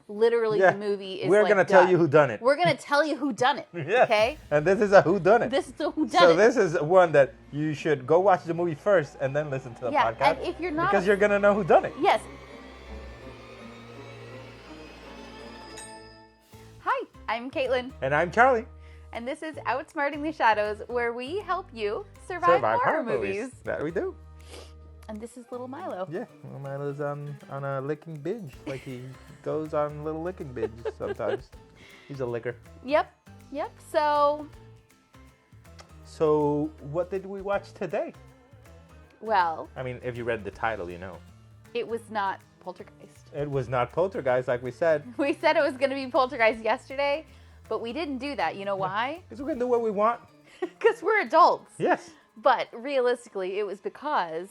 literally the movie is We're like going to tell done. you who done it. We're going to tell you who done it. Yes. Okay? And this is a who done it. This is a who done So it. this is one that you should go watch the movie first and then listen to the podcast. And if you're not because you're going to know who done it. Yes. Hi, I'm Caitlin. And I'm Charlie. And this is Outsmarting the Shadows, where we help you survive horror movies. That we do. And this is little Milo. Yeah, well, Milo's on a licking binge. Like he goes on little licking binge sometimes. He's a licker. Yep. So what did we watch today? Well, I mean, if you read the title, you know. it was not Poltergeist. It was not Poltergeist, like we said. We said it was going to be Poltergeist yesterday, but we didn't do that. You know why? Because we can do what we want. Because we're adults. Yes. But realistically, it was because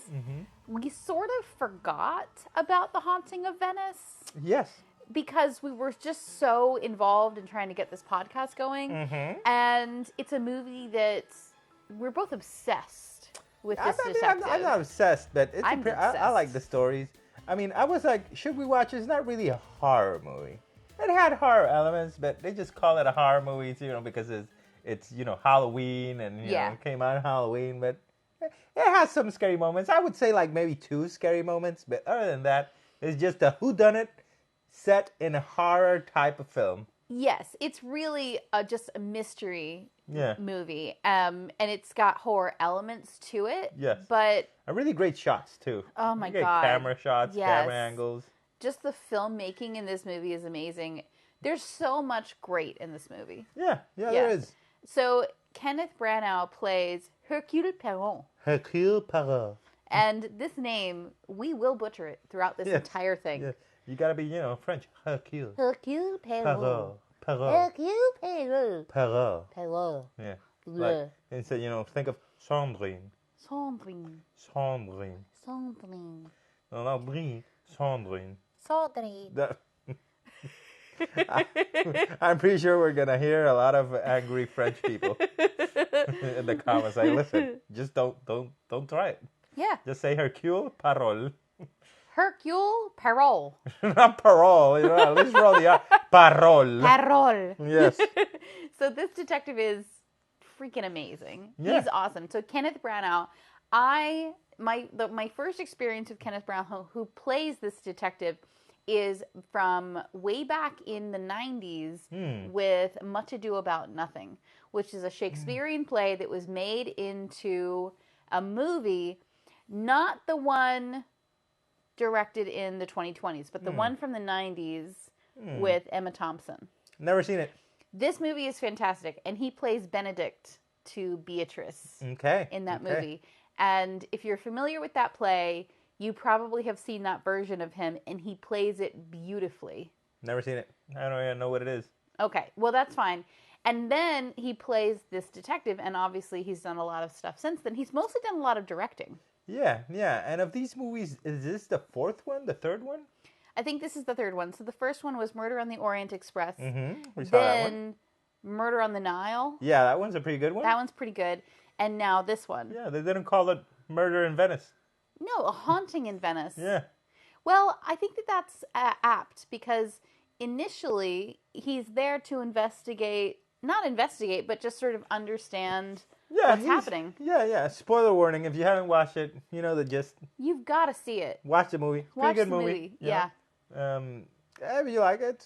we sort of forgot about The Haunting of Venice. Yes. Because we were just so involved in trying to get this podcast going. And it's a movie that we're both obsessed with this detective. I'm not obsessed, but it's I'm I like the stories. I mean, I was like, should we watch it? It's not really a horror movie. It had horror elements, but they just call it a horror movie, because it's Halloween and it came out on Halloween, but it has some scary moments. I would say like maybe 2 scary moments, but other than that, it's just a whodunit set in a horror type of film. Yes, it's really just a mystery movie, and it's got horror elements to it. Yes, but a really great shots too. Oh my great God! Camera shots, camera angles. Just the filmmaking in this movie is amazing. There's so much great in this movie. Yeah, there is. So Kenneth Brown plays Hercule Poirot. Hercule Poirot. And this name, we will butcher it throughout this entire thing. Yeah. You gotta be, French. Hercule. Hercule Poirot. Hercule Poirot. Poirot. Yeah. Like, instead, think of Sandrine. Sandrine. No, Brie. Sandrine. I'm pretty sure we're gonna hear a lot of angry French people in the comments. Like, listen, just don't try it. Yeah. Just say Hercule Poirot. Hercule Poirot. Not parole. At least roll the R. Parole. Parole. Yes. So this detective is freaking amazing. Yeah. He's awesome. So Kenneth Brown, my first experience with Kenneth Brown, who plays this detective, is from way back in the 90s with Much Ado About Nothing, which is a Shakespearean play that was made into a movie, not the one directed in the 2020s, but the one from the 90s with Emma Thompson. Never seen it. This movie is fantastic, and he plays Benedict to Beatrice in that movie. And if you're familiar with that play, you probably have seen that version of him, and he plays it beautifully. Never seen it. I don't even know what it is. Okay, well, that's fine. And then he plays this detective, and obviously he's done a lot of stuff since then. He's mostly done a lot of directing. Yeah. And of these movies, is this the 4th one, the 3rd one? I think this is the 3rd one. So the first one was Murder on the Orient Express. We saw that one. Then Murder on the Nile. Yeah, that one's a pretty good one. That one's pretty good. And now this one. Yeah, they didn't call it Murder in Venice. No, A Haunting in Venice. Yeah. Well, I think that's apt because initially he's there to not investigate, but just sort of understand what's happening. Yeah. Spoiler warning, if you haven't watched it, you know the gist. You've got to see it. Watch the movie. Watch pretty good the movie. Yeah. If you like it,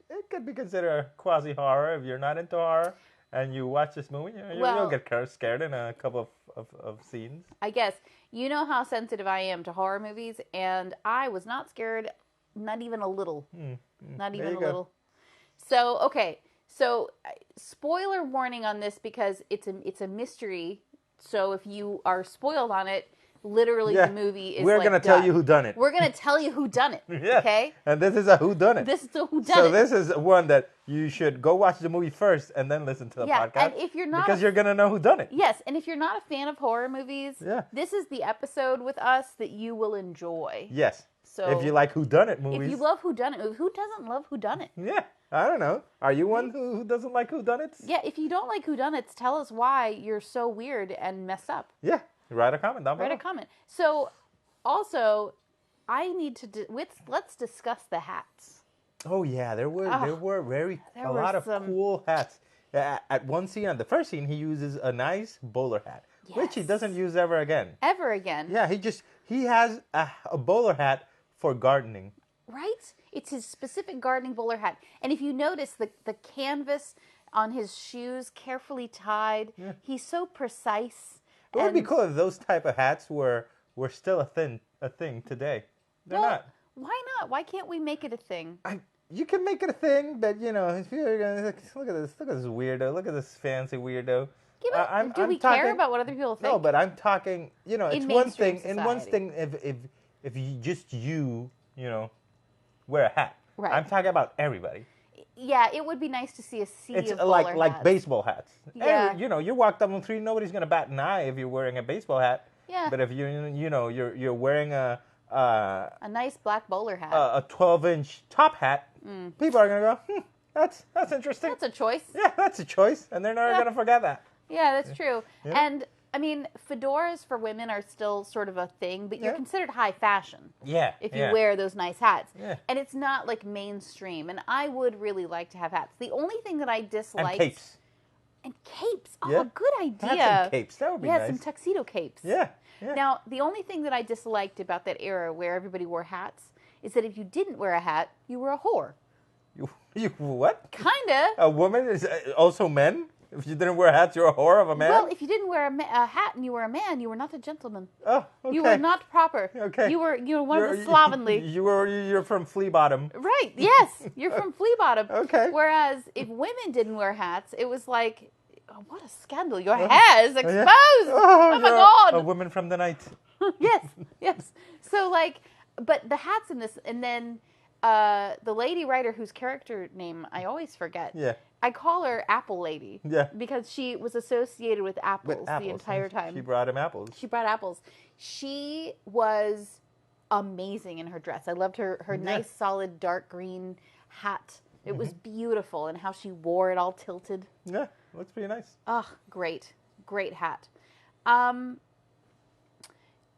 it could be considered a quasi-horror. If you're not into horror and you watch this movie, you'll get scared in a couple of scenes. I guess. You know how sensitive I am to horror movies, and I was not scared, not even a little. Not even a little. So, okay. So, spoiler warning on this because it's a mystery. So, if you are spoiled on it, literally the movie is We're going to tell you who done it. We're going to tell you who done it. Okay? And this is a who done it. This is a who done So it. this is one that you should go watch the movie first and then listen to the podcast. And if you're not because you're going to know who done it. Yes, and if you're not a fan of horror movies, this is the episode with us that you will enjoy. Yes. So if you like whodunit movies. If you love whodunit, who doesn't love whodunit? Yeah, I don't know. Are you one who doesn't like whodunits? Yeah, if you don't like whodunits, tell us why you're so weird and messed up. Yeah, write a comment down below. Write a comment. So, also, I need to let's discuss the hats. Oh yeah, there were there a were lot of some- cool hats. At one scene, at the first scene, he uses a nice bowler hat, which he Yes. doesn't use ever again. Ever again. Yeah, he has a bowler hat for gardening. Right? It's his specific gardening bowler hat. And if you notice the canvas on his shoes carefully tied, he's so precise. It would be cool if those type of hats were still a thing today. They're not. Why not? Why can't we make it a thing? You can make it a thing, but if you're gonna look at this weirdo, look at this fancy weirdo. Yeah, but do we care about what other people think? No, but I'm talking. It's one thing. mainstream In one society. thing, if you wear a hat. Right. I'm talking about everybody. Yeah, it would be nice to see a sea It's of bowler like hats. baseball hats. Yeah. You walk down the street, nobody's gonna bat an eye if you're wearing a baseball hat. Yeah. But if you're wearing a nice black bowler hat. a 12-inch top hat, people are gonna go, that's interesting. That's a choice. Yeah, that's a choice, and they're never gonna forget that. Yeah, that's true. Yeah. And I mean, fedoras for women are still sort of a thing, but you're Yeah. considered high fashion Yeah. if you wear those nice hats. Yeah. And it's not like mainstream. And I would really like to have hats. The only thing that I dislike. And capes. And capes. Oh, Yeah. good idea. Hats and capes. That would be yeah, nice. some tuxedo capes. Yeah. Yeah. Now, the only thing that I disliked about that era where everybody wore hats is that if you didn't wear a hat, you were a whore. You what? Kinda. A woman is also men? If you didn't wear hats, you're a whore of a man? Well, if you didn't wear a hat and you were a man, you were not a gentleman. Oh, okay. You were not proper. Okay. You were one of the slovenly. You're from Flea Bottom. Right. Yes. You're from Flea Bottom. Okay. Whereas if women didn't wear hats, it was like, oh, what a scandal! Your hair is exposed. Yeah. Oh my you're God. A woman from the night. Yes. Yes. So but the hats in this, and then the lady writer whose character name I always forget. Yeah. I call her Apple Lady. Yeah. Because she was associated with apples, the entire time. She brought him apples. She brought apples. She was amazing in her dress. I loved her nice, solid, dark green hat. It was beautiful, and how she wore it all tilted. Yeah, looks pretty nice. Oh, great. Great hat.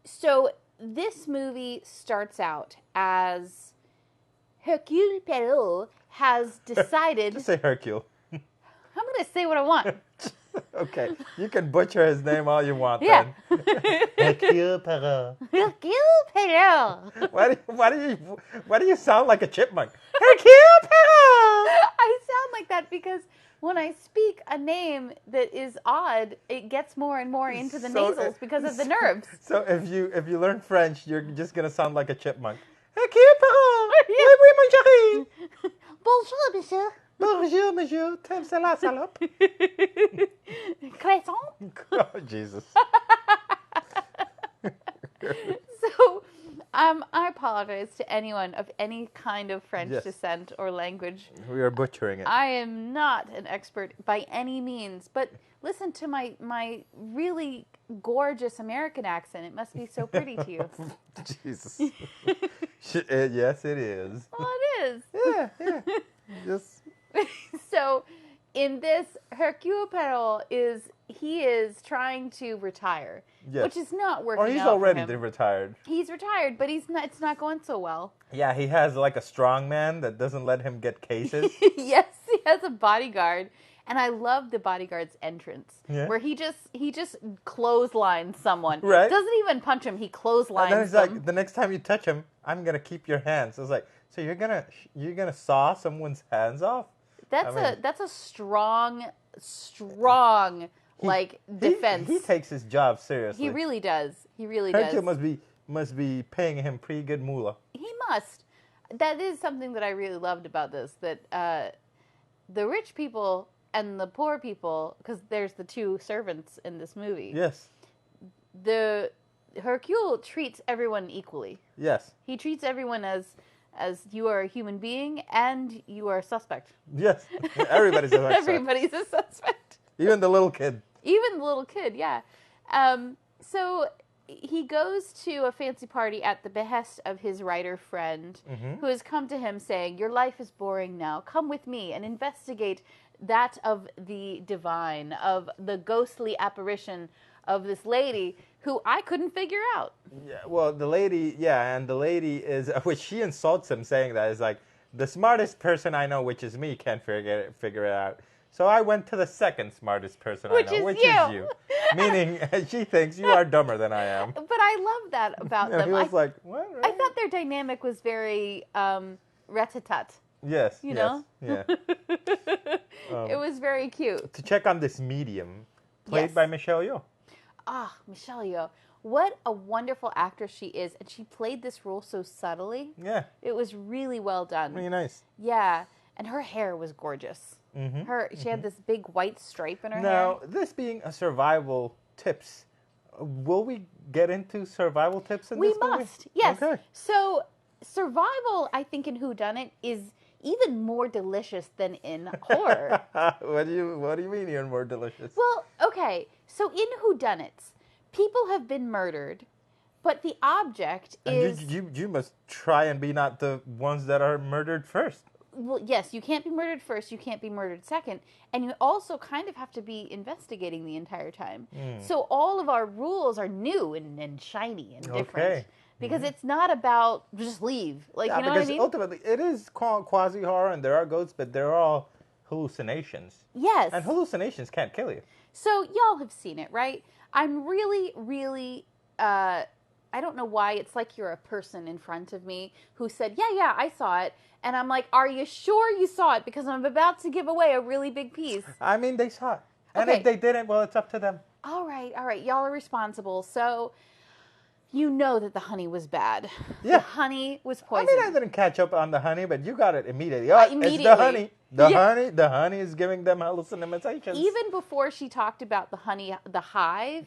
So this movie starts out as Hercule Poirot has decided... Just say Hercule. I'm going to say what I want. Okay, you can butcher his name all you want Yeah. then. Hercule Poirot. Hercule Poirot. Why do you sound like a chipmunk? Hercule Poirot. I sound like that because when I speak a name that is odd, it gets more and more into the nasals because of the nerves. So if you learn French, you're just gonna sound like a chipmunk. Hercule Poirot. Yeah. Oui, mon chéri. Bonjour, monsieur. Bonjour, monsieur. T'aimes ça la salope? Croissant? Oh, Jesus. So, I apologize to anyone of any kind of French Yes. descent or language. We are butchering it. I am not an expert by any means, but listen to my really gorgeous American accent. It must be so pretty to you. Jesus. Yes, it is. Well, it is. Yeah. Just So, in this, Hercule Poirot is trying to retire, Yes. which is not working or he's out for already him. retired. He's retired, but it's not going so well. Yeah, he has like a strong man that doesn't let him get cases. Yes, he has a bodyguard, and I love the bodyguard's entrance, Yeah. where he just clotheslines someone. Right. Doesn't even punch him; he And clotheslines then he's them. like, the next time you touch him, I'm gonna keep your hands. I was like, so you're gonna saw someone's hands off? That's a strong defense. He takes his job seriously. He really does. He really Hercule does. must be paying him pretty good moolah. He must. That is something that I really loved about this. That the rich people and the poor people, because there's the two servants in this movie. Yes. The Hercule treats everyone equally. Yes. He treats everyone as you are a human being and you are a suspect. Yes. Everybody's a suspect. Everybody's a suspect. Even the little kid. Even the little kid, yeah. So he goes to a fancy party at the behest of his writer friend, who has come to him saying, "Your life is boring now. Come with me and investigate that of the divine, of the ghostly apparition of this lady who I couldn't figure out." Yeah, well, the lady is, which she insults him saying that, is like, the smartest person I know, which is me, can't figure it out. So I went to the second smartest person I know, which is you. Meaning, she thinks you are dumber than I am. But I love that about them. He was like, what? Right? I thought their dynamic was very rat-a-tat. Yes, you know? Yeah. It was very cute. To check on this medium, played by Michelle Yeoh. Ah, Michelle Yeoh. What a wonderful actress she is. And she played this role so subtly. Yeah. It was really well done. Really nice. Yeah. And her hair was gorgeous. She had this big white stripe in her hair. Now, this being a survival tips, will we get into survival tips in this movie? We must, yes. Okay. So, survival, I think, in whodunit is even more delicious than in horror. What do you mean even more delicious? Well, okay. So, in whodunits, people have been murdered, but the object is... You must try and be not the ones that are murdered first. Well, yes, you can't be murdered first, you can't be murdered second, and you also kind of have to be investigating the entire time. So all of our rules are new and shiny and different. Because it's not about just leave. Like, you know what I mean? Because ultimately, it is quasi-horror, and there are ghosts, but they're all hallucinations. Yes. And hallucinations can't kill you. So y'all have seen it, right? I'm really, really... I don't know why. It's like you're a person in front of me who said, yeah, I saw it. And I'm like, are you sure you saw it? Because I'm about to give away a really big piece. I mean, they saw it. And if they didn't, well, it's up to them. All right. Y'all are responsible. So, you know that the honey was bad. Yeah. The honey was poisoned. I mean, I didn't catch up on the honey, but you got it immediately. Immediately. It's the honey. The honey is giving them hallucinations. Even before she talked about the honey, the hive,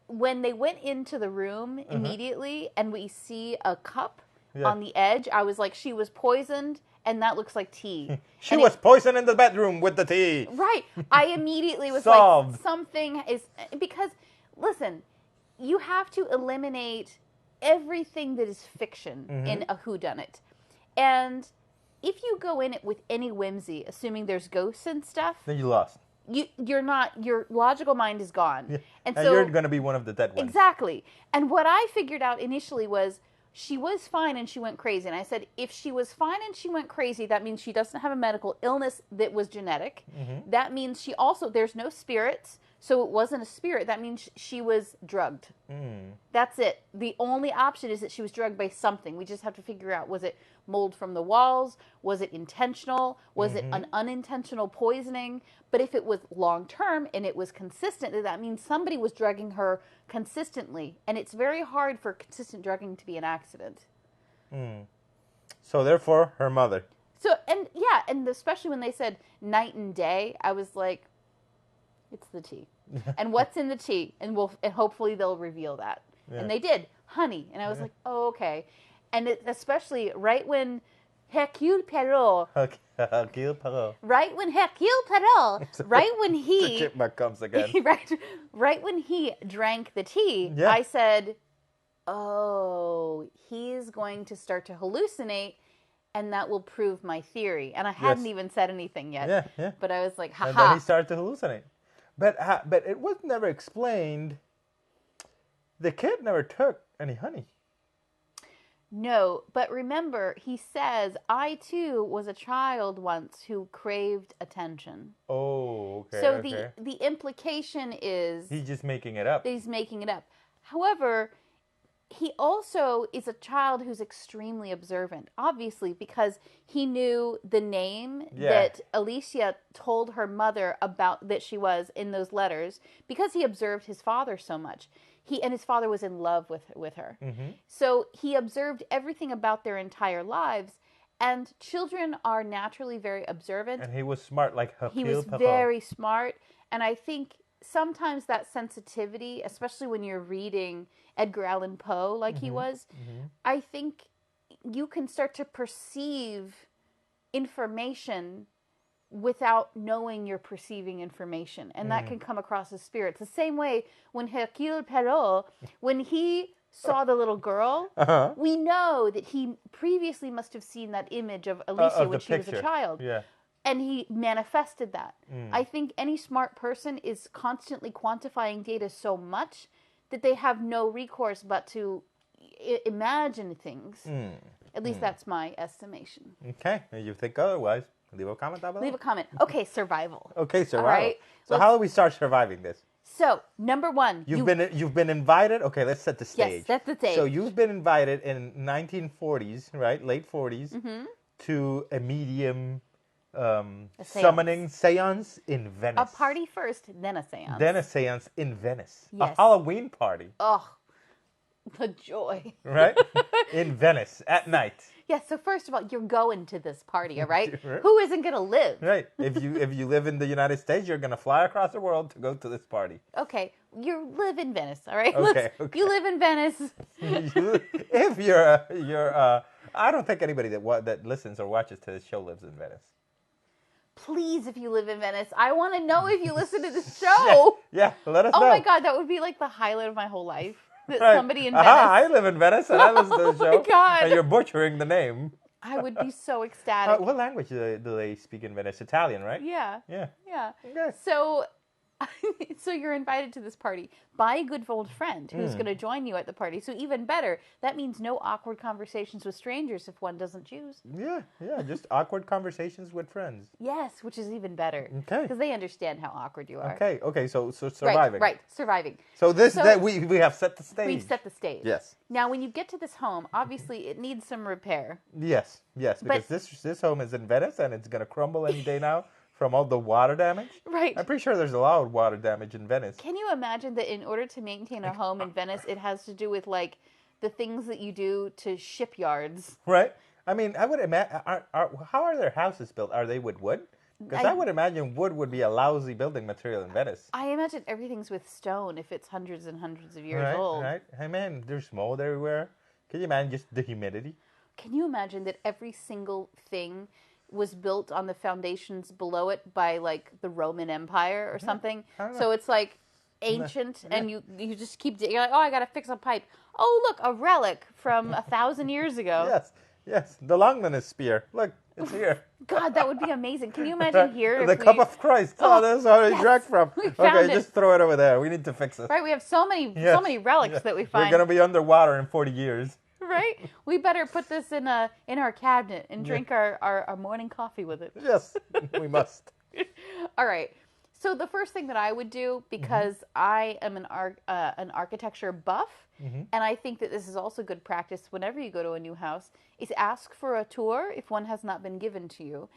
when they went into the room immediately and we see a cup on the edge, I was like, she was poisoned and that looks like tea. She was poisoned in the bedroom with the tea. Right. I immediately was Solved. like, something is... Because, listen, you have to eliminate everything that is fiction in a whodunit. And if you go in it with any whimsy, assuming there's ghosts and stuff... Then you lost. You're not... Your logical mind is gone. Yeah. And so you're going to be one of the dead ones. Exactly. And what I figured out initially was... She was fine and she went crazy. And I said, if she was fine and she went crazy, that means she doesn't have a medical illness that was genetic. That means she also, there's no spirits, so it wasn't a spirit. That means she was drugged. That's it. The only option is that she was drugged by something. We just have to figure out, was it mold from the walls? Was it intentional? Was it an unintentional poisoning? But if it was long-term and it was consistent, then that means somebody was drugging her consistently. And it's very hard for consistent drugging to be an accident. So therefore, her mother. So, and especially when they said night and day, I was like, it's the tea. And what's in the tea? And hopefully they'll reveal that. Yeah. And they did. Honey. And I was like, oh, okay. And especially right when Hercule Poirot. Hercule Poirot. Right when Hercule Poirot. Right when he. The chipmunk comes again. Right when he drank the tea, I said, oh, he's going to start to hallucinate, and that will prove my theory. And I hadn't even said anything yet. Yeah. But I was like, ha ha. And then he started to hallucinate. But it was never explained. The kid never took any honey. No, but remember, he says, I too was a child once who craved attention. Oh, okay. So the implication is... He's just making it up. He's making it up. However, he also is a child who's extremely observant, obviously, because he knew the name that Alicia told her mother about that she was in those letters, because he observed his father so much. And his father was in love with her. So he observed everything about their entire lives, and children are naturally very observant. And he was smart, like Hercule He was Poirot. very smart, and I think sometimes that sensitivity, especially when you're reading Edgar Allan Poe like he was, I think you can start to perceive information without knowing you're perceiving information. And that can come across as spirits. The same way when Hercule Poirot, when he saw the little girl, we know that he previously must have seen that image of Alicia when she was a child. Yeah. And he manifested that. I think any smart person is constantly quantifying data so much that they have no recourse but to imagine things. At least that's my estimation. Okay. If you think otherwise, leave a comment down below. Leave a comment. Okay, survival. Okay, survival. All right. So how do we start surviving this? So, number one. You've been invited. Okay, let's set the stage. Yes, set the stage. So you've been invited in 1940s, right? Late 40s, to a medium summoning seance in Venice. A party first, then a seance. Then a seance in Venice. Yes. A Halloween party. Oh, the joy. Right? In Venice at night. Yeah, so first of all, you're going to this party, all right? Who isn't going to live? Right. If you live in the United States, you're going to fly across the world to go to this party. Okay, you live in Venice, all right? Okay. You live in Venice. If you're I don't think anybody that listens or watches to this show lives in Venice. Please, if you live in Venice, I want to know if you listen to this show. Yeah, let us know. Oh my God, that would be like the highlight of my whole life. That somebody in Venice. I live in Venice and I listen to the show. Oh my God. And you're butchering the name. I would be so ecstatic. What language do they speak in Venice? Italian, right? Yeah. Yeah. Yeah. Okay. So you're invited to this party by a good old friend who's going to join you at the party. So even better, that means no awkward conversations with strangers if one doesn't choose. Yeah, just awkward conversations with friends. Yes, which is even better. Okay. Because they understand how awkward you are. Okay, so surviving. Right, surviving. So we have set the stage. We've set the stage. Yes. Now, when you get to this home, obviously it needs some repair. Yes, because this home is in Venice and it's going to crumble any day now. From all the water damage? Right. I'm pretty sure there's a lot of water damage in Venice. Can you imagine that in order to maintain a home in Venice, it has to do with, like, the things that you do to shipyards? Right. I mean, I would imagine, how are their houses built? Are they with wood? Because I would imagine wood would be a lousy building material in Venice. I imagine everything's with stone if it's hundreds and hundreds of years old. Right. Hey, man, there's mold everywhere. Can you imagine just the humidity? Can you imagine that every single thing was built on the foundations below it by, like, the Roman Empire or something? So it's, like, ancient, and you just keep digging. You're like, oh, I got to fix a pipe. Oh, look, a relic from 1,000 years ago. Yes. The Longinus spear. Look, it's here. God, that would be amazing. Can you imagine here? The cup of Christ. Oh, that's where they drank from. Okay, just throw it over there. We need to fix it. Right, we have so many relics that we find. We're going to be underwater in 40 years. Right? We better put this in our cabinet and drink our morning coffee with it. Yes, we must. All right. So the first thing that I would do, because I am an architecture buff, and I think that this is also good practice whenever you go to a new house, is ask for a tour if one has not been given to you.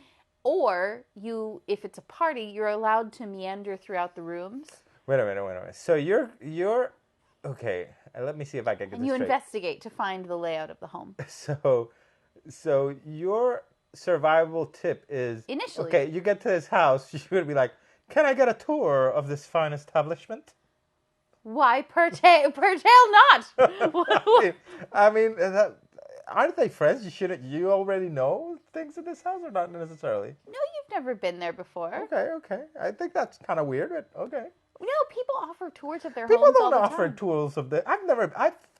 Or if it's a party, you're allowed to meander throughout the rooms. Wait a minute. So you're okay. Let me see if I can get and this you straight. Investigate to find the layout of the home. So your survival tip is initially, okay, you get to this house, you're gonna be like, can I get a tour of this fine establishment? Why pertail not? I mean, aren't they friends? You already know things in this house, or not necessarily? No, you've never been there before. Okay. I think that's kind of weird, but okay. No, people offer tours of their homes all the time. People don't offer tours of their... I've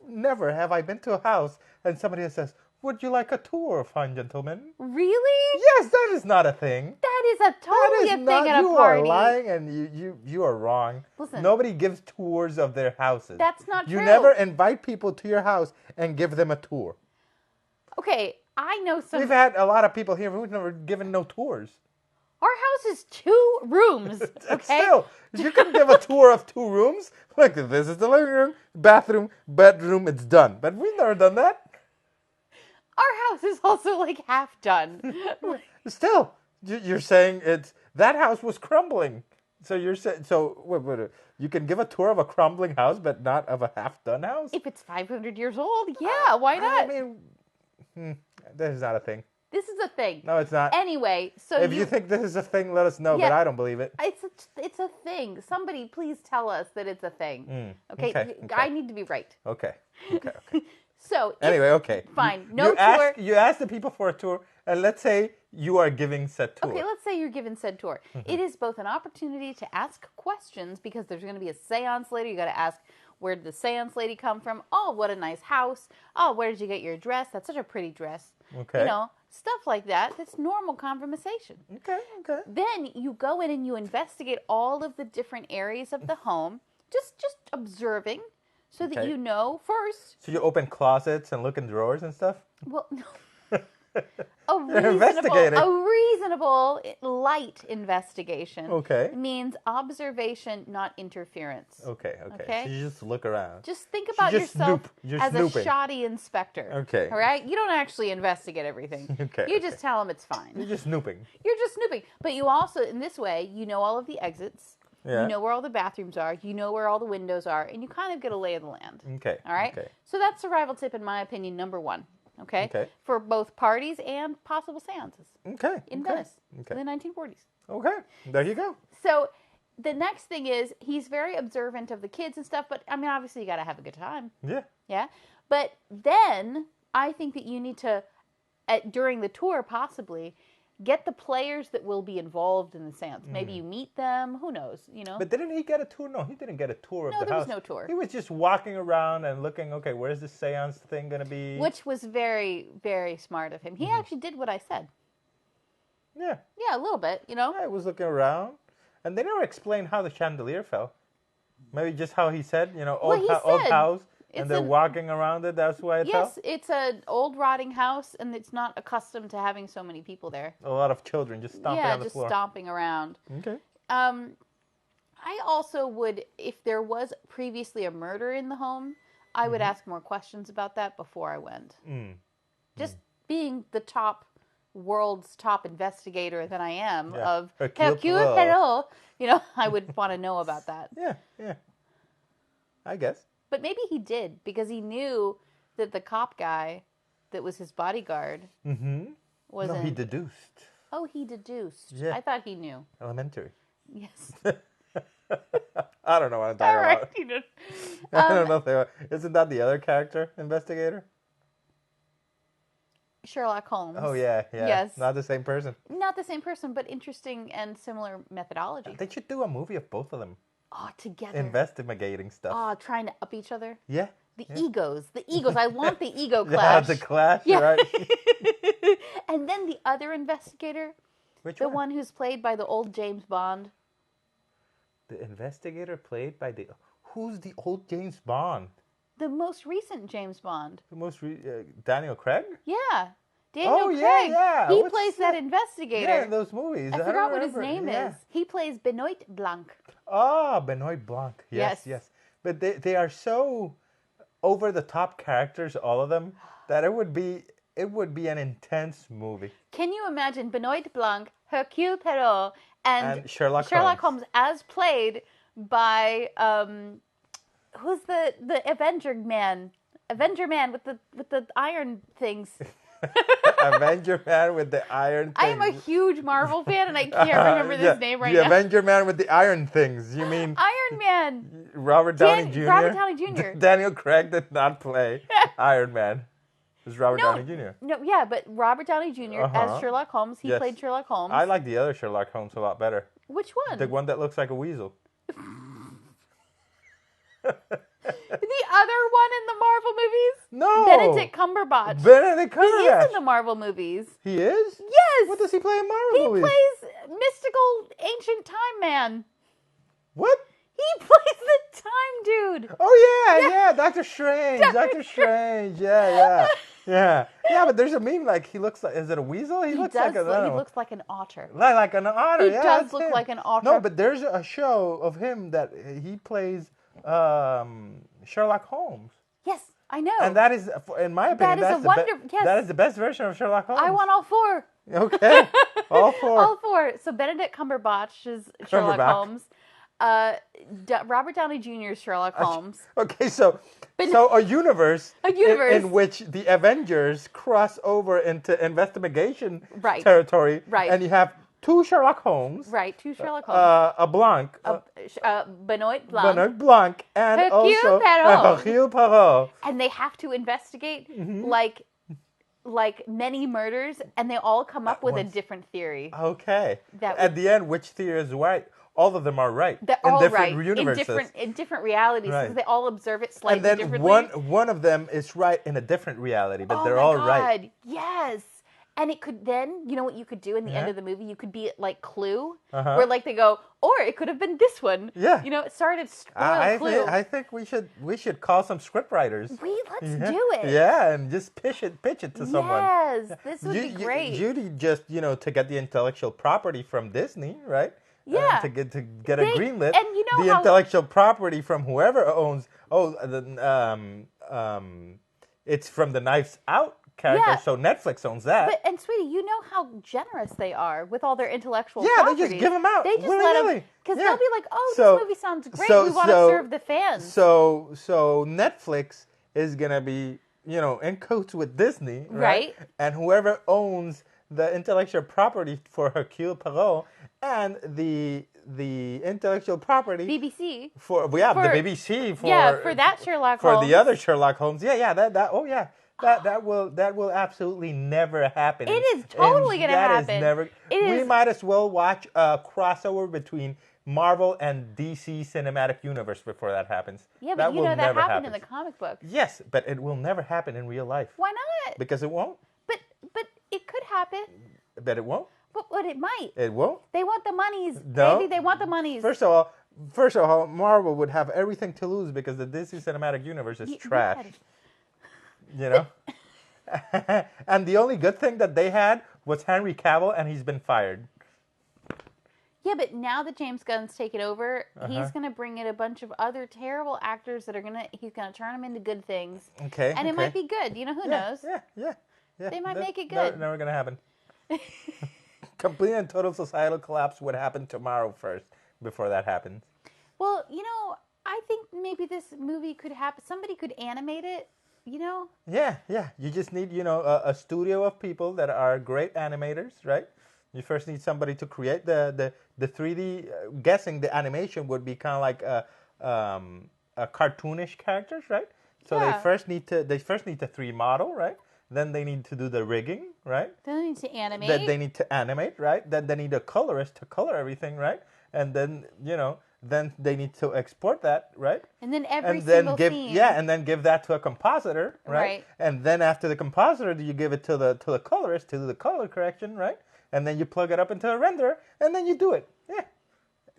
never have I been to a house and somebody says, would you like a tour, fine gentleman? Really? Yes, that is not a thing. That is totally a thing at a party. You are lying and you are wrong. Listen. Nobody gives tours of their houses. That's not true. You never invite people to your house and give them a tour. Okay, I know some... We've had a lot of people here who've never given no tours. Our house is 2 rooms, okay? Still, you can give a tour of 2 rooms. Like, this is the living room, bathroom, bedroom, it's done. But we've never done that. Our house is also, like, half done. Still, you're saying that house was crumbling. So you're saying, wait, you can give a tour of a crumbling house, but not of a half-done house? If it's 500 years old, yeah, why not? I mean, that is not a thing. This is a thing. No, it's not. Anyway, so if you think this is a thing, let us know. But I don't believe it. It's a thing. Somebody, please tell us that it's a thing. Okay? I need to be right. Okay. So anyway, okay. Fine. No tour. You ask the people for a tour, and let's say you are giving said tour. Okay, let's say you're given said tour. It is both an opportunity to ask questions because there's going to be a seance later. You got to ask, where did the seance lady come from? Oh, what a nice house. Oh, where did you get your dress? That's such a pretty dress. Okay. Stuff like that. That's normal conversation. Okay. Then you go in and you investigate all of the different areas of the home, just observing, so that you know first. So you open closets and look in drawers and stuff? Well, no. Investigating. A reasonable light investigation means observation, not interference. Okay. So you just look around. Just think about yourself as snooping. A shoddy inspector. Okay. All right? You don't actually investigate everything. You just tell them it's fine. You're just snooping. You're just snooping. But you also, in this way, you know all of the exits. Yeah. You know where all the bathrooms are. You know where all the windows are. And you kind of get a lay of the land. Okay. All right? Okay. So that's survival tip, in my opinion, number 1. Okay? For both parties and possible seances. In Venice. In the 1940s. Okay. There you go. So the next thing is he's very observant of the kids and stuff, but I mean, obviously you got to have a good time. Yeah. Yeah. But then I think that you need to, during the tour possibly, get the players that will be involved in the seance. Maybe you meet them. Who knows? You know. But didn't he get a tour? No, he didn't get a tour of the house. No, there was no tour. He was just walking around and looking. Okay, where's the seance thing gonna be? Which was very, very smart of him. He actually did what I said. Yeah. Yeah, a little bit. You know. Yeah, he was looking around, and they never explained how the chandelier fell. Maybe just how he said, old house. And they're walking around it, that's why it fell? Yes, it's an old rotting house, and it's not accustomed to having so many people there. A lot of children just stomping on the floor. Yeah, just stomping around. Okay. I also would, if there was previously a murder in the home, I would ask more questions about that before I went. Just being the world's top investigator that I am of Hercule Poirot, I would want to know about that. Yeah. I guess. But maybe he did, because he knew that the cop guy that was his bodyguard was No, he deduced. Oh, he deduced. Yeah. I thought he knew. Elementary. Yes. I don't know what I'm talking All right, about. he did. I don't know if they were. Isn't that the other character, investigator? Sherlock Holmes. Oh, yeah. Yes. Not the same person. Not the same person, but interesting and similar methodology. They should do a movie of both of them. Oh, together. Investigating stuff. Oh, trying to up each other. Yeah. The egos. I want the ego clash. Yeah, the clash, right? And then the other investigator. Which one? The one who's played by the old James Bond. The investigator played by the... Who's the old James Bond? The most recent James Bond. The most... Daniel Craig? Yeah. Daniel Craig. Yeah. He plays that investigator. Yeah, in those movies. I forgot what his name is. He plays Benoit Blanc. Ah, Benoit Blanc. Yes. But they are so over-the-top characters, all of them, that it would be an intense movie. Can you imagine Benoit Blanc, Hercule Poirot, and Sherlock Holmes as played by who's the Avenger Man with the iron things. Avenger Man with the iron things. I am a huge Marvel fan, and I can't remember this name right now. The Avenger Man with the iron things. You mean Iron Man? Robert Downey Jr.? Robert Downey Jr. Daniel Craig did not play Iron Man. It was Robert Downey Jr. No, yeah, but Robert Downey Jr. as Sherlock Holmes. He played Sherlock Holmes. I like the other Sherlock Holmes a lot better. Which one? The one that looks like a weasel. The other one in the Marvel movies? No. Benedict Cumberbatch. He is in the Marvel movies. He is? Yes. What does he play in Marvel movies? He plays mystical ancient time man. What? He plays the time dude. Oh, yeah. Doctor Strange. Doctor Strange. Yeah. Yeah, but there's a meme like he looks like, is it a weasel? He looks like an otter. Like an otter, He does look like an otter. No, but there's a show of him that he plays Sherlock Holmes. Yes, I know. And that is, in my opinion, that is the best version of Sherlock Holmes. I want all four. Okay, all four. All four. So Benedict Cumberbatch is Sherlock Holmes. Robert Downey Jr. is Sherlock Holmes. Okay, so a universe in which the Avengers cross over into investigation territory, and you have two Sherlock Holmes, two Sherlock Holmes, a Blanc, Benoit Blanc, and Hercule Poirot, and they have to investigate like many murders, and they all come up with a different theory. Okay, at the end, which theory is right? All of them are right. They're all different right universes. in different realities because they all observe it slightly differently. And then one of them is right in a different reality, but they're all right. Yes. And it could then, you know what you could do in the end of the movie? You could be like Clue, Uh-huh. where like they go, or it could have been this one. Yeah. You know, it started spoil Clue. I think we should call some script writers. Let's do it. Yeah, and just pitch it to someone. Yes, this would be great. Judy just, to get the intellectual property from Disney, right? Yeah. To get a greenlit. And you know the intellectual property from whoever owns. It's from the Knives Out character, so Netflix owns that. And sweetie, you know how generous they are with all their intellectual properties. properties. They just give them out. They just let them, because they'll be like, "Oh, this movie sounds great. We want to serve the fans." So Netflix is gonna be, in cahoots with Disney, right? And whoever owns the intellectual property for Hercule Poirot and the intellectual property BBC for the BBC for that Sherlock Holmes, for the other Sherlock Holmes. That will absolutely never happen. It is totally going to happen. We might as well watch a crossover between Marvel and DC Cinematic Universe before that happens. Yeah, but that happened in the comic books. Yes, but it will never happen in real life. Why not? Because it won't. But it could happen. But it won't. But it might. It won't. They want the monies. No. Baby, they want the monies. First of all, Marvel would have everything to lose because the DC Cinematic Universe is trash. And the only good thing that they had was Henry Cavill, and he's been fired. Yeah, but now that James Gunn's taken over, he's going to bring in a bunch of other terrible actors that he's going to turn them into good things. Okay. And it might be good. Who knows? Yeah. They might make it good. Never going to happen. Complete and total societal collapse would happen tomorrow first, before that happens. Well, I think maybe this movie could happen. Somebody could animate it, Yeah. You just need, a studio of people that are great animators, right? You first need somebody to create the 3D. Guessing the animation would be kind of like a cartoonish characters, right? So they first need to 3D model, right? Then they need to do the rigging, right? Then they need to animate. Then they need to animate, right? Then they need a colorist to color everything, right? And then, then they need to export that, right? And then single scene. Yeah, and then give that to a compositor, right? And then after the compositor, you give it to the colorist to do the color correction, right? And then you plug it up into a renderer, and then you do it. Yeah.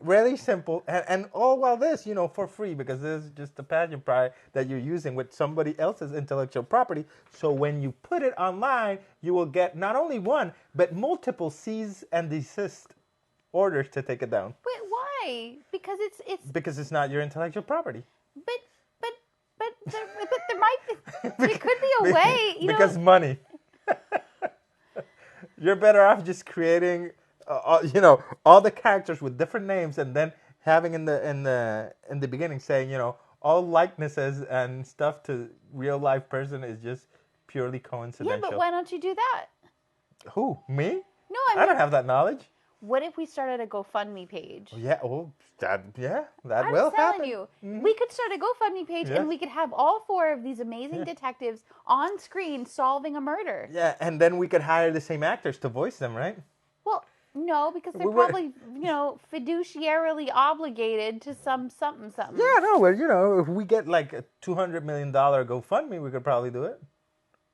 Really simple, and all while this, for free, because this is just a pageant prize that you're using with somebody else's intellectual property. So when you put it online, you will get not only one, but multiple cease and desist orders to take it down. Wait, why? Because it's not your intellectual property. But there might be, there could be a way, Because money. You're better off just creating. All the characters with different names, and then having in the beginning saying, all likenesses and stuff to real life person is just purely coincidental. Yeah, but why don't you do that? Who? Me? No, I don't have that knowledge. What if we started a GoFundMe page? Yeah, that will happen. I'm telling you, we could start a GoFundMe page, and we could have all 4 of these amazing detectives on screen solving a murder. Yeah, and then we could hire the same actors to voice them, right? Well, no, because they're probably, fiduciarily obligated to something. Yeah, no, well, if we get like a $200 million GoFundMe, we could probably do it.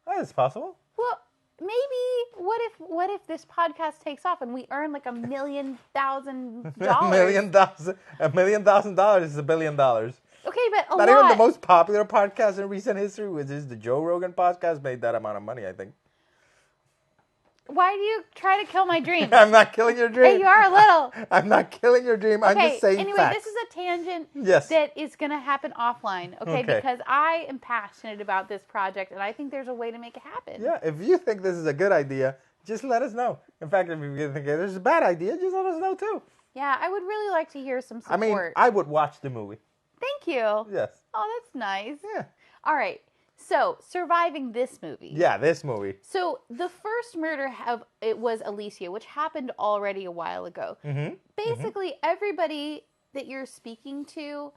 That is possible. Well, maybe, what if this podcast takes off and we earn like $1 million? $1 million is $1 billion. Okay, but Not even the most popular podcast in recent history, which is the Joe Rogan podcast, made that amount of money, I think. Why do you try to kill my dream? I'm not killing your dream. Hey, you are a little. I'm not killing your dream. Okay, I'm just saying anyway, facts. this is a tangent Yes. that is going to happen offline, okay? Because I am passionate about this project, and I think there's a way to make it happen. Yeah, if you think this is a good idea, just let us know. In fact, if you think this is a bad idea, just let us know too. Yeah, I would really like to hear some support. I mean, I would watch the movie. Thank you. Yes. Oh, that's nice. Yeah. All right. So, surviving this movie. Yeah, this movie. So, the first murder it was Alicia, which happened already a while ago. Mm-hmm. Basically, everybody that you're speaking to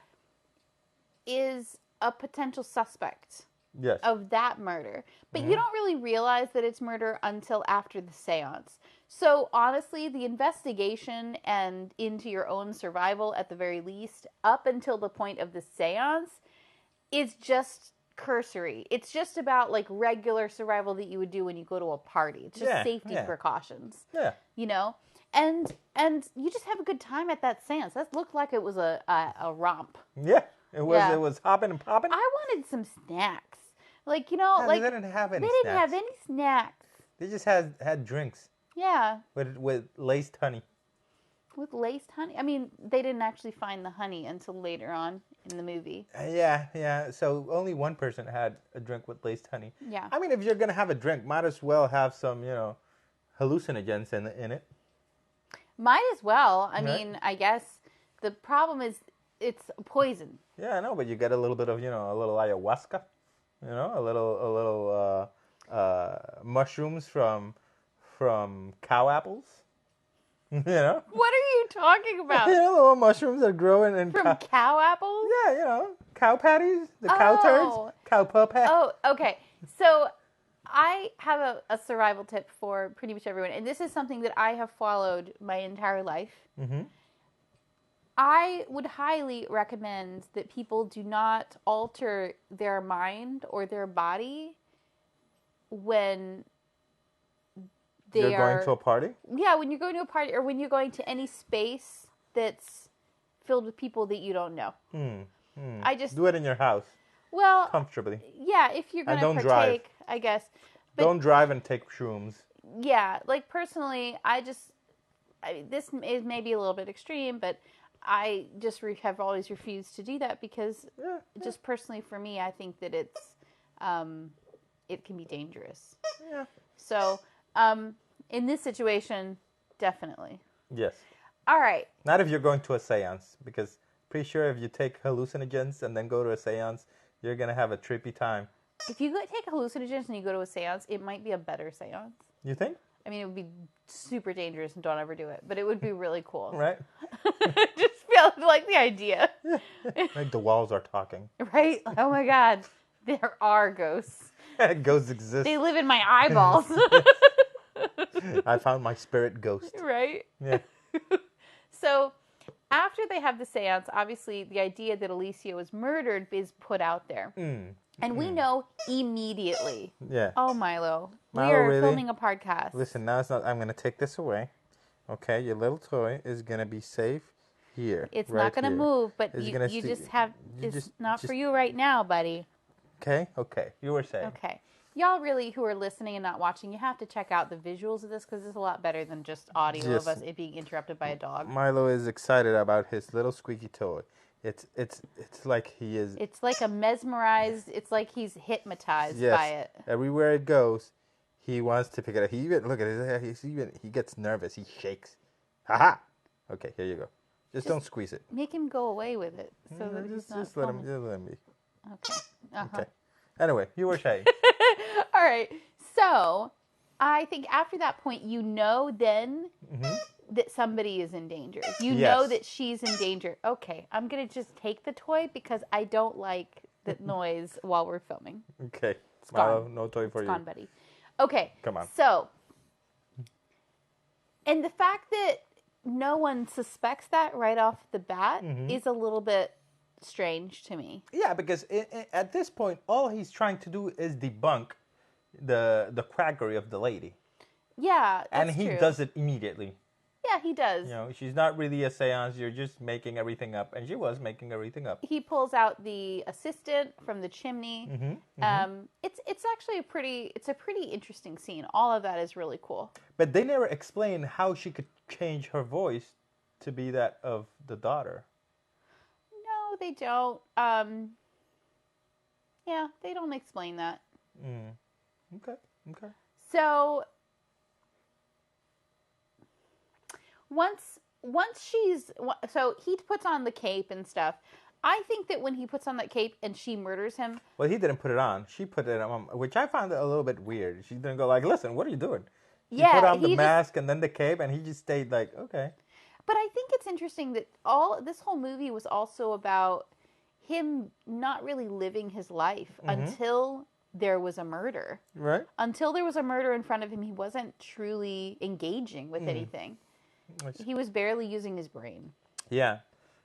is a potential suspect of that murder. But you don't really realize that it's murder until after the seance. So, honestly, the investigation and into your own survival, at the very least, up until the point of the seance, is just cursory. It's just about like regular survival that you would do when you go to a party. It's just safety precautions. Yeah. You know? And you just have a good time at that seance. That looked like it was a romp. Yeah. It was hopping and popping. I wanted some snacks. Like, you know, they didn't have any snacks. They didn't have any snacks. They just had drinks. Yeah. With laced honey. With laced honey? I mean, they didn't actually find the honey until later on in the movie. Yeah. So only one person had a drink with laced honey. Yeah. I mean, if you're going to have a drink, might as well have some, hallucinogens in it. Might as well. I mean, I guess the problem is it's poison. Yeah, I know, but you get a little bit of, a little ayahuasca, a little mushrooms from cow apples. What are you talking about? Little mushrooms that grow in from cow apples? Yeah, cow patties, the cow turds, cow patties. Oh, okay. So I have a survival tip for pretty much everyone, and this is something that I have followed my entire life. Mm-hmm. I would highly recommend that people do not alter their mind or their body when you're going to a party? Yeah, when you're going to a party or when you're going to any space that's filled with people that you don't know. I just do it in your house. Well, comfortably. Yeah, if you're going to partake, drive. I guess. But don't drive and take shrooms. Yeah, like personally, this is maybe a little bit extreme, but I just have always refused to do that because just personally for me, I think that it can be dangerous. Yeah. So, in this situation, definitely. Yes. All right. Not if you're going to a seance, because pretty sure if you take hallucinogens and then go to a seance, you're going to have a trippy time. If you take hallucinogens and you go to a seance, it might be a better seance. You think? I mean, it would be super dangerous and don't ever do it, but it would be really cool. Right? Just feel like the idea. Like the walls are talking. Right? Oh my God. There are ghosts. Ghosts exist. They live in my eyeballs. I found my spirit ghost. Right? Yeah. So, after they have the seance, obviously the idea that Alicia was murdered is put out there. And we know immediately. Yeah. Oh, Milo. We are filming a podcast. Listen, now it's not. I'm going to take this away. Okay? Your little toy is going to be safe here. It's not going to move, but you just have... It's not for you right now, buddy. Okay? You were saying. Okay. Y'all really, who are listening and not watching, you have to check out the visuals of this because it's a lot better than just audio of us being interrupted by a dog. Milo is excited about his little squeaky toy. It's like he is... It's like it's like he's hypnotized by it. Everywhere it goes, he wants to pick it up. He even, look at his hair, he gets nervous. He shakes. Ha! Okay, here you go. Just don't squeeze it. Make him go away with it. So that just let him be. Okay. Uh-huh. Okay. Anyway, you were saying. All right. So, I think after that point, then that somebody is in danger. You know that she's in danger. Okay, I'm going to just take the toy because I don't like the noise while we're filming. Okay. It's gone. No toy for you. It's gone, buddy. Okay. Come on. So, and the fact that no one suspects that right off the bat is a little bit strange to me. Yeah, because at this point, all he's trying to do is debunk the quackery of the lady. Yeah, that's and he true. does it immediately. Yeah, he does. She's not really a seance. You're just making everything up, and she was making everything up. He pulls out the assistant from the chimney. It's actually a pretty interesting scene. All of that is really cool. But they never explain how she could change her voice to be that of the daughter. No, they don't. Yeah, they don't explain that. Okay. So once he puts on the cape and stuff. I think that when he puts on that cape and she murders him. Well, he didn't put it on. She put it on, which I found a little bit weird. She didn't go like, "Listen, what are you doing?" He put on the mask and then the cape, and he just stayed like, "Okay." But I think it's interesting that this whole movie was also about him not really living his life until there was a murder. Right. Until there was a murder in front of him, he wasn't truly engaging with anything. He was barely using his brain. Yeah.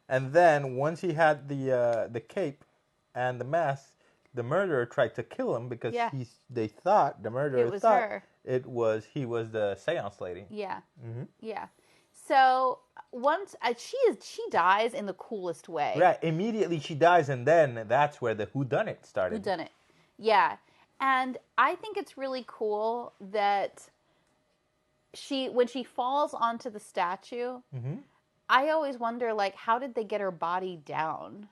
And then once he had the cape and the mask, the murderer tried to kill him because Yeah. they thought, the murderer It was thought her. he was the seance lady. Yeah. Mm-hmm. Yeah. So once she dies in the coolest way. Right. Immediately she dies, and then that's where the whodunit started. Whodunit. Yeah. And I think it's really cool that when she falls onto the statue, I always wonder, like, how did they get her body down?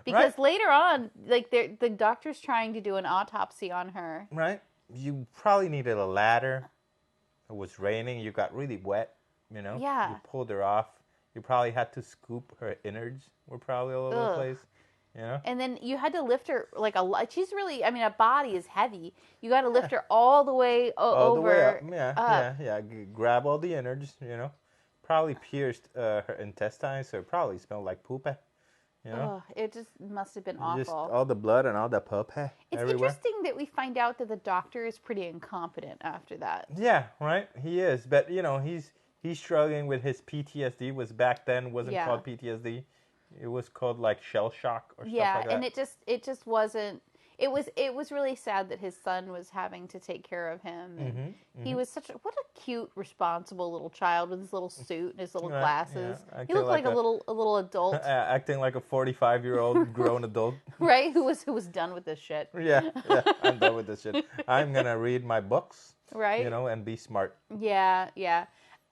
Because later on, like, the doctor's trying to do an autopsy on her. Right. You probably needed a ladder. It was raining. You got really wet, you know? Yeah. You pulled her off. You probably had to scoop her innards. Were probably all over the place, you know? And then you had to lift her, like, she's really, I mean, a body is heavy. You got to lift her all the way over. All the way up. Yeah. Grab all the innards, you know? Probably pierced her intestines, so it probably smelled like poop. You know? It just must have been awful. Just all the blood and all the poop It's everywhere. interesting that we find out that the doctor is pretty incompetent after that. Yeah, right. He is, but you know, he's struggling with his PTSD. Was back then wasn't called PTSD. It was called like shell shock or stuff like that. And it just wasn't. It was really sad that his son was having to take care of him. And he was what a cute, responsible little child with his little suit and his little glasses. Yeah. He looked like a little adult, acting like a 45-year-old grown adult, right? Who was done with this shit. Yeah, I'm done with this shit. I'm gonna read my books, right? You know, and be smart. Yeah.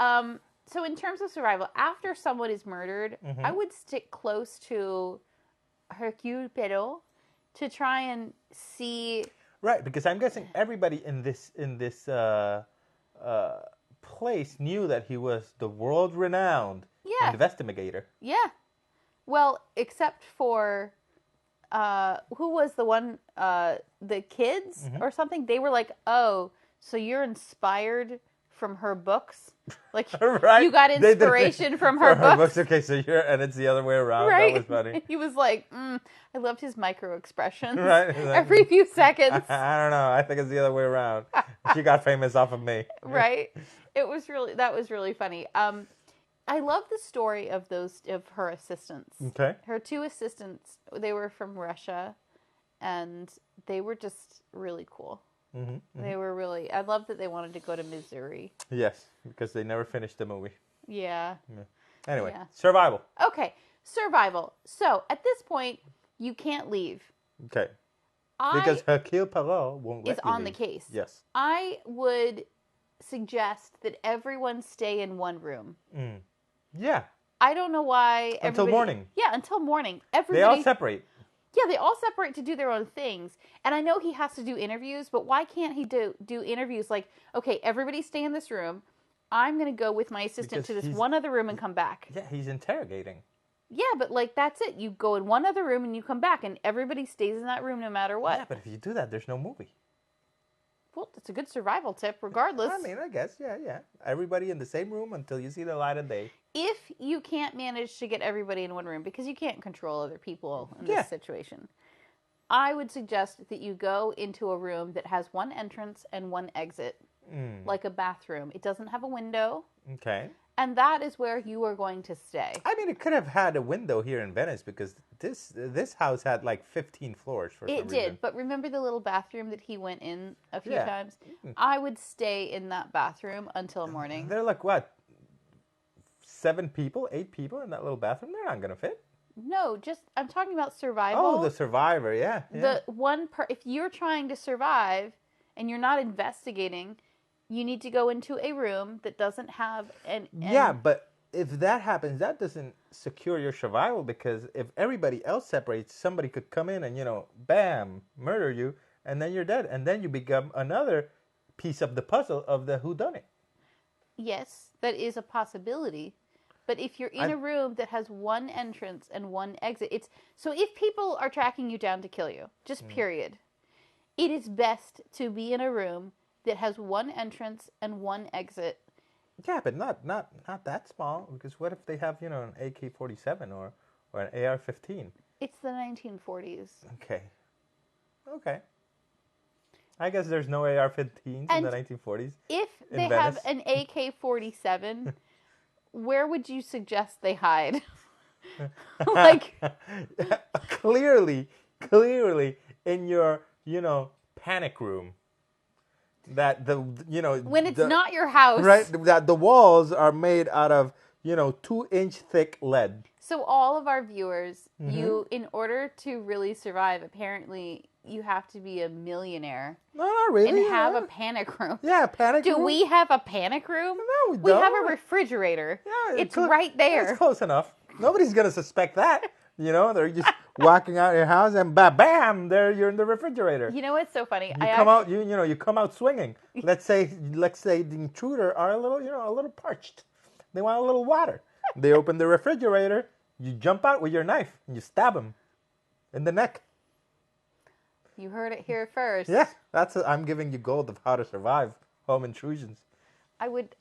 So in terms of survival, after someone is murdered, I would stick close to Hercule Poirot to try and see. Right, because I'm guessing everybody in this place knew that he was the world-renowned investigator. Yeah. Well, except for who was the one? The kids or something. They were like, "Oh, so you're inspired from her books? Like you got inspiration from her books?" Okay, so and it's the other way around. Right? That was funny. He was like, I loved his micro expressions. Right. Every few seconds. I don't know. I think it's the other way around. She got famous off of me. Right. That was really funny. I love the story of her assistants. Okay. Her two assistants, they were from Russia, and they were just really cool. They were really. I love that they wanted to go to Missouri. Yes, because they never finished the movie. Yeah. Anyway, survival. Okay, survival. So at this point, you can't leave. Okay. Because Hercule Poirot won't let you on leave. The case. Yes. I would suggest that everyone stay in one room. Yeah. I don't know why. Until morning. Yeah, until morning. Everybody. They all separate. Yeah, they all separate to do their own things. And I know he has to do interviews, but why can't he do interviews like, okay, everybody stay in this room. I'm going to go with my assistant to this one other room and come back. Yeah, he's interrogating. Yeah, but like that's it. You go in one other room and you come back and everybody stays in that room no matter what. Yeah, but if you do that, there's no movie. Well, it's a good survival tip regardless. I mean, I guess, yeah. Everybody in the same room until you see the light of day. If you can't manage to get everybody in one room, because you can't control other people in this situation, I would suggest that you go into a room that has one entrance and one exit, like a bathroom. It doesn't have a window. Okay. And that is where you are going to stay. I mean, it could have had a window here in Venice because this house had like 15 floors for some reason. It did, but remember the little bathroom that he went in a few times? I would stay in that bathroom until morning. They're like, what, 7 people, 8 people in that little bathroom? They're not going to fit. No, I'm talking about survival. Oh, the survivor, yeah. If you're trying to survive and you're not investigating, you need to go into a room that doesn't have Yeah, but if that happens, that doesn't secure your survival because if everybody else separates, somebody could come in and, bam, murder you, and then you're dead. And then you become another piece of the puzzle of the whodunit. Yes, that is a possibility. But if you're in a room that has one entrance and one exit, so if people are tracking you down to kill you, just period, it is best to be in a room that has one entrance and one exit. Yeah, but not that small. Because what if they have, an AK-47 or an AR-15? It's the 1940s. Okay. I guess there's no AR-15s in the 1940s. If they have an AK-47, where would you suggest they hide? Clearly, in your, panic room. That when it's not your house. Right, that the walls are made out of, 2-inch thick lead. So all of our viewers, you, in order to really survive, apparently you have to be a millionaire. No, not really. And have a panic room. Yeah, a panic room. Do we have a panic room? No, we don't. We have a refrigerator. Yeah, it's right there. It's close enough. Nobody's going to suspect that. They're just walking out of your house and bam, there you're in the refrigerator. You know what's so funny? You come out swinging. Let's say the intruder are a little parched. They want a little water. They open the refrigerator. You jump out with your knife and you stab them in the neck. You heard it here first. Yeah, I'm giving you gold of how to survive home intrusions. I would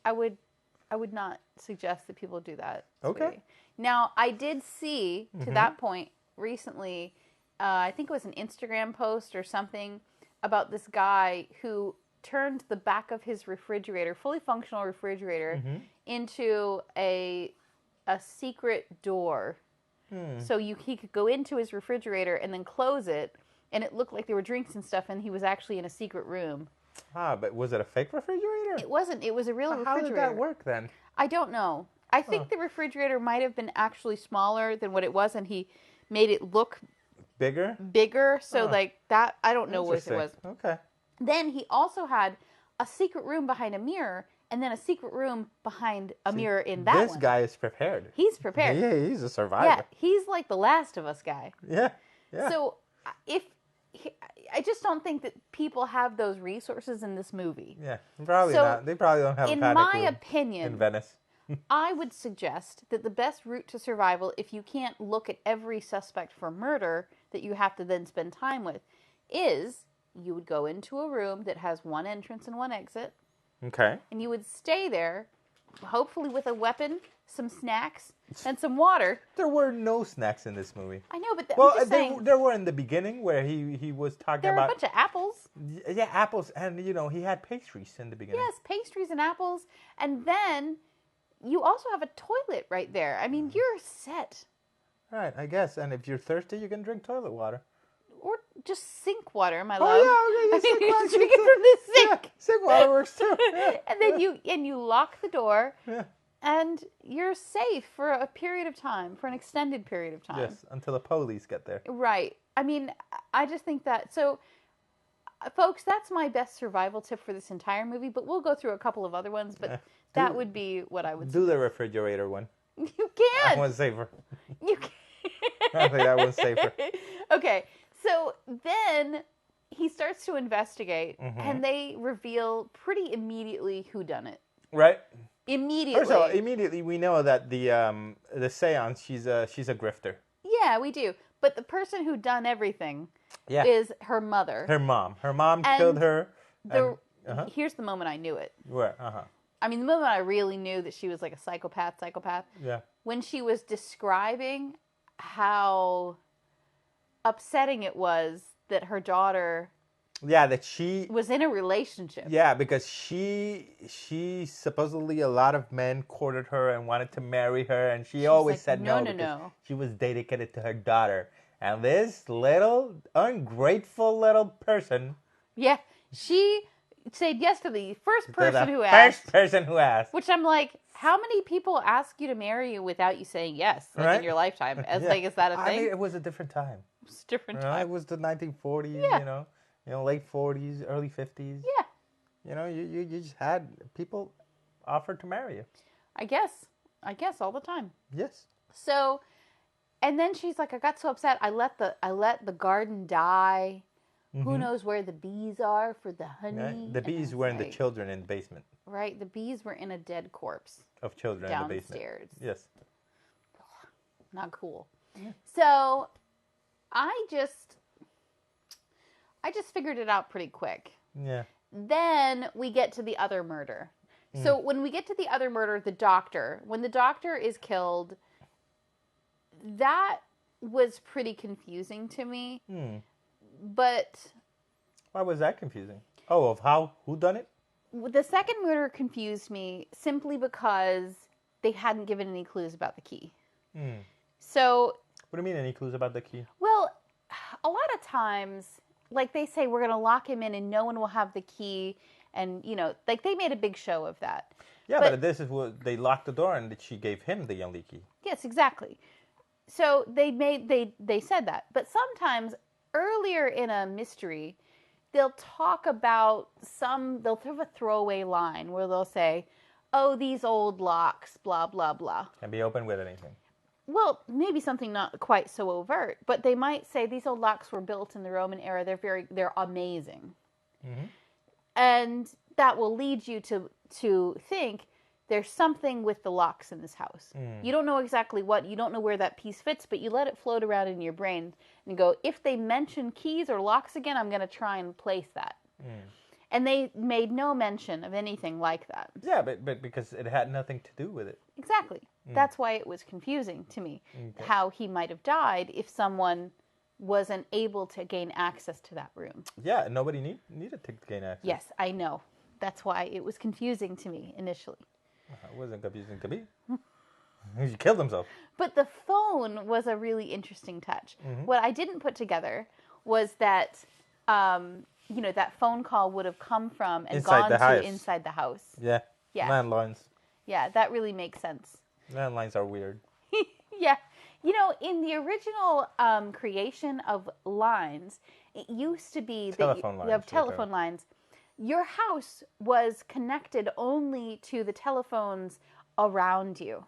not suggest that people do that. Okay. Sweetie. Now, I did see, to that point, recently, I think it was an Instagram post or something, about this guy who turned the back of his refrigerator, fully functional refrigerator, into a secret door. So he could go into his refrigerator and then close it, and it looked like there were drinks and stuff, and he was actually in a secret room. But was it a fake refrigerator? It wasn't. It was a real refrigerator. How did that work then? I don't know. I think the refrigerator might have been actually smaller than what it was, and he made it look bigger. So like that, I don't know what it was. Okay. Then he also had a secret room behind a mirror, and then a secret room behind a mirror in that one. This guy is prepared. He's prepared. Yeah, he's a survivor. Yeah, he's like the Last of Us guy. Yeah. So I just don't think that people have those resources in this movie. Yeah, probably not. They probably don't have a panic room. In my opinion, in Venice. I would suggest that the best route to survival, if you can't look at every suspect for murder that you have to then spend time with, is you would go into a room that has one entrance and one exit. Okay. And you would stay there, hopefully with a weapon, some snacks, and some water. There were no snacks in this movie. I know, but I'm just saying, there were in the beginning where he was talking about... There were a bunch of apples. Yeah, apples, and he had pastries in the beginning. Yes, pastries and apples, and then you also have a toilet right there. I mean, you're set. Right, I guess. And if you're thirsty, you can drink toilet water. Or just sink water, my love. Oh, yeah, okay. Sink water. Just drink it from the sink. Yeah, sink water works too. Yeah. And then you lock the door. Yeah. And you're safe for a period of time, for an extended period of time. Yes, until the police get there. Right. I mean, I just think that... So, folks, that's my best survival tip for this entire movie, but we'll go through a couple of other ones, but that would be what I would do the refrigerator one. You can't. That one's safer. You can't. I think that one's safer. Okay, so then he starts to investigate, and they reveal pretty immediately who done it. Right. Immediately. First of all, immediately we know that the seance, she's a grifter. Yeah, we do. But the person who done everything is her mother. Her mom. Her mom killed her. Here's the moment I knew it. Where? I mean, the moment I really knew that she was like a psychopath. Yeah. When she was describing how upsetting it was that her daughter... Yeah, that she... was in a relationship. Yeah, because she supposedly, a lot of men courted her and wanted to marry her, and she always said no. No. She was dedicated to her daughter. And this little, ungrateful little person... Yeah, she said yes to the first person who asked. First person who asked. Which I'm like, how many people ask you to marry you without you saying yes in your lifetime? Is that a thing? I mean, it was a different time. It was a different time. It was the 1940s, late 40s, early 50s. Yeah. You just had people offer to marry you. I guess all the time. Yes. So, and then she's like, I got so upset. I let the garden die. Mm-hmm. Who knows where the bees are for the honey? Right. The bees were in the children in the basement. Right. The bees were in a dead corpse. Of children in the basement. Downstairs. Yes. Not cool. Yeah. So, I just figured it out pretty quick. Yeah. Then we get to the other murder. So when we get to the other murder, when the doctor is killed, that was pretty confusing to me. But... Why was that confusing? Oh, of who done it? The second murder confused me simply because they hadn't given any clues about the key. So... What do you mean, any clues about the key? Well, a lot of times... like they say, we're going to lock him in and no one will have the key. And, you know, like they made a big show of that. Yeah, but this is what they locked the door and she gave him the only key. Yes, exactly. So they said that. But sometimes earlier in a mystery, they'll talk about they'll have a throwaway line where they'll say, oh, these old locks, blah, blah, blah. Can be opened with anything. Well, maybe something not quite so overt, but they might say these old locks were built in the Roman era. They're amazing. Mm-hmm. And that will lead you to think there's something with the locks in this house. Mm. You don't know exactly what, you don't know where that piece fits, but you let it float around in your brain and go, if they mention keys or locks again, I'm going to try and place that. Mm. And they made no mention of anything like that. Yeah, but because it had nothing to do with it. Exactly. Mm. That's why it was confusing to me, how he might have died if someone wasn't able to gain access to that room. Yeah, nobody needed to gain access. Yes, I know. That's why it was confusing to me initially. It wasn't confusing to me. He killed himself. But the phone was a really interesting touch. Mm-hmm. What I didn't put together was that, that phone call would have come from and gone to inside the house. Yeah. Landlines. Yeah, that really makes sense. Landlines are weird. Yeah. You know, in the original creation of lines, it used to be that you have telephone lines. Your house was connected only to the telephones around you.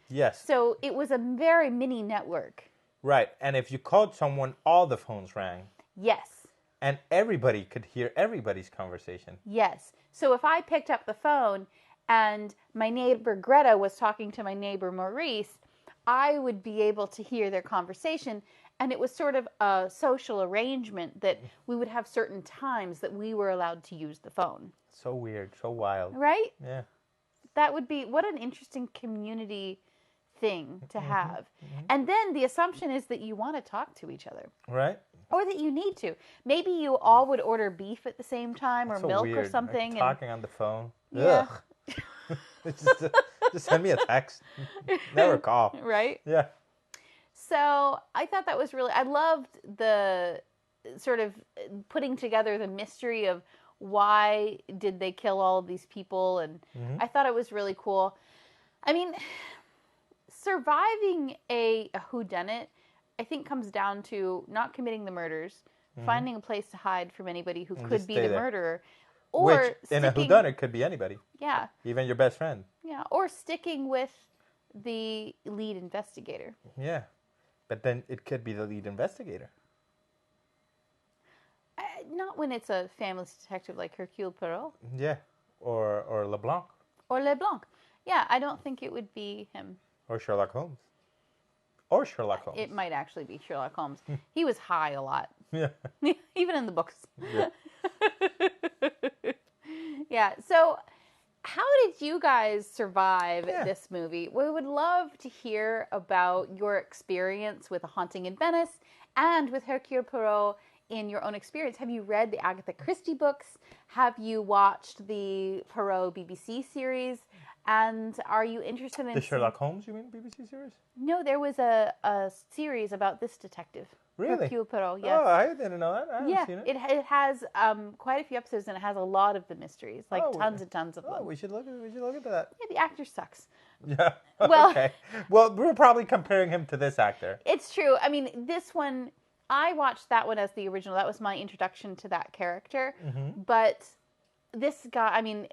Yes. So it was a very mini network. Right. And if you called someone, all the phones rang. Yes. And everybody could hear everybody's conversation. Yes. So if I picked up the phone and my neighbor Greta was talking to my neighbor Maurice, I would be able to hear their conversation. And it was sort of a social arrangement that we would have certain times that we were allowed to use the phone. So weird, so wild. Right? Yeah. That would be, what an interesting community thing to have. Mm-hmm. And then the assumption is that you want to talk to each other. Right. Or that you need to. Maybe you all would order beef at the same time or so milk weird. or something. Like talking on the phone. Yeah. just send me a text. Never call. Right? Yeah. So I thought that was really, I loved the sort of putting together the mystery of why did they kill all of these people. And I thought it was really cool. I mean, surviving a whodunit, I think comes down to not committing the murders, finding a place to hide from anybody who could be the murderer. Or which, in a whodunit, could be anybody. Yeah. Even your best friend. Yeah, or sticking with the lead investigator. Yeah. But then it could be the lead investigator. Not when it's a famous detective like Hercule Poirot. Yeah, or LeBlanc. Or LeBlanc. Yeah, I don't think it would be him. Or Sherlock Holmes. Or Sherlock Holmes. It might actually be Sherlock Holmes. He was high a lot. Yeah. Even in the books. Yeah. Yeah, so how did you guys survive this movie? We would love to hear about your experience with A Haunting in Venice and with Hercule Poirot in your own experience. Have you read the Agatha Christie books? Have you watched the Poirot BBC series? And are you interested in... The Sherlock Holmes, you mean, BBC series? No, there was a series about this detective. Really? Hercule Poirot, yes. Oh, I didn't know that. I haven't seen it. It has quite a few episodes, and it has a lot of the mysteries, tons and tons of them. Oh, we should look at that. Yeah, the actor sucks. Yeah. Well, okay. Well, we're probably comparing him to this actor. It's true. I mean, this one, I watched that one as the original. That was my introduction to that character. Mm-hmm. But this guy, I mean,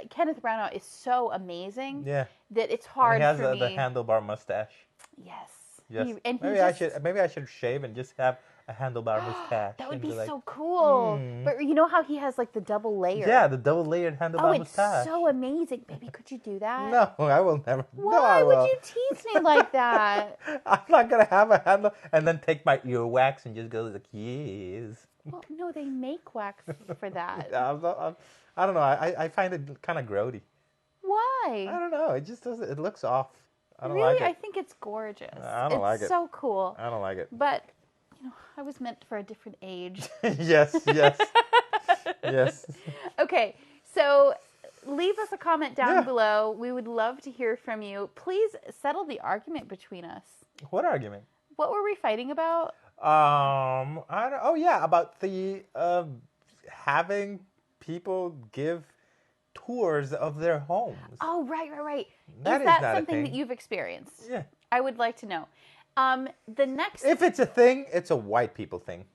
Kenneth Brown is so amazing that it's hard for me. He has the handlebar mustache. Yes. Yes. Maybe I should shave and just have a handlebar mustache. That would be so cool. But you know how he has like the double layer? Yeah, the double layered handlebar mustache. Oh, it's so amazing. Baby, could you do that? No, I will never. Why would you tease me like that? I'm not going to have a handle and then take my earwax and just go like, yes. Well, no, they make wax for that. I don't know. I find it kind of grody. Why? I don't know. It just doesn't. It looks off. I don't really? like it. I think it's gorgeous. I don't like it. It's so cool. I don't like it. But, I was meant for a different age. Yes. Yes. Okay, so leave us a comment down below. We would love to hear from you. Please settle the argument between us. What argument? What were we fighting about? Oh yeah, about the having people give tours of their homes. Oh, right. That is is that not a something that thing. you've experienced? Yeah. I would like to know. The next... If it's a thing, it's a white people thing.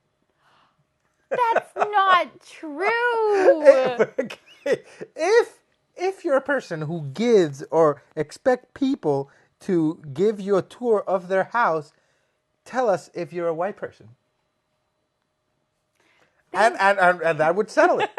That's not true. If you're a person who gives or expect people to give you a tour of their house, tell us if you're a white person. And that would settle it.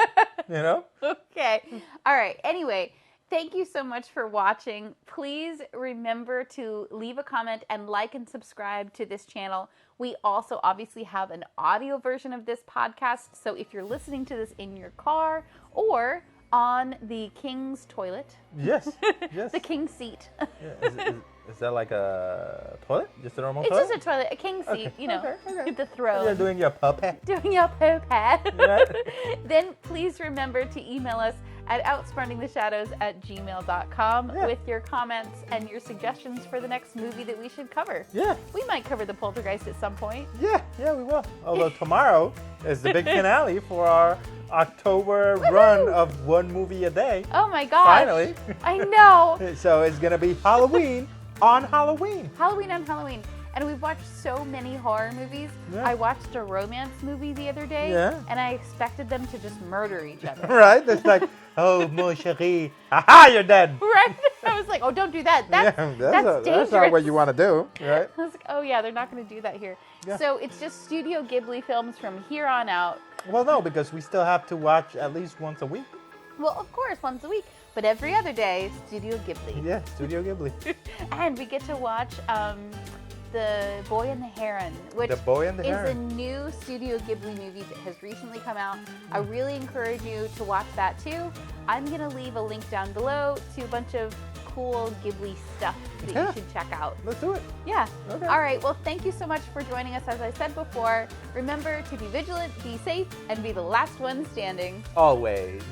You know? Okay. All right. Anyway, thank you so much for watching. Please remember to leave a comment and like and subscribe to this channel. We also obviously have an audio version of this podcast. So if you're listening to this in your car or on the king's toilet. Yes. The king's seat. Yeah. Is that like a toilet? Just a normal It's toilet? just a toilet, a king's seat, Okay, you know, okay. the throne. You're doing your puppet. Doing your poop head. Right. Then please remember to email us at outsmartingtheshadows@gmail.com with your comments and your suggestions for the next movie that we should cover. Yeah. We might cover The Poltergeist at some point. Yeah, we will. Although tomorrow is the big finale for our October run of one movie a day. Oh my gosh. Finally. I know. So it's going to be Halloween on Halloween. Halloween on Halloween. And we've watched so many horror movies. Yeah. I watched a romance movie the other day, and I expected them to just murder each other. Right? It's like, oh, mon chéri, aha, you're dead. Right? I was like, oh, don't do that. That's dangerous. That's not what you want to do, right? I was like, oh yeah, they're not going to do that here. Yeah. So it's just Studio Ghibli films from here on out. Well, no, because we still have to watch at least once a week. Well, of course, once a week. But every other day, Studio Ghibli. Yeah, Studio Ghibli. And we get to watch The Boy and the Heron, which The Boy and the is Heron. a new Studio Ghibli movie that has recently come out. I really encourage you to watch that too. I'm going to leave a link down below to a bunch of cool Ghibli stuff that you should check out. Let's do it. Yeah. Okay. All right. Well, thank you so much for joining us. As I said before, remember to be vigilant, be safe, and be the last one standing. Always.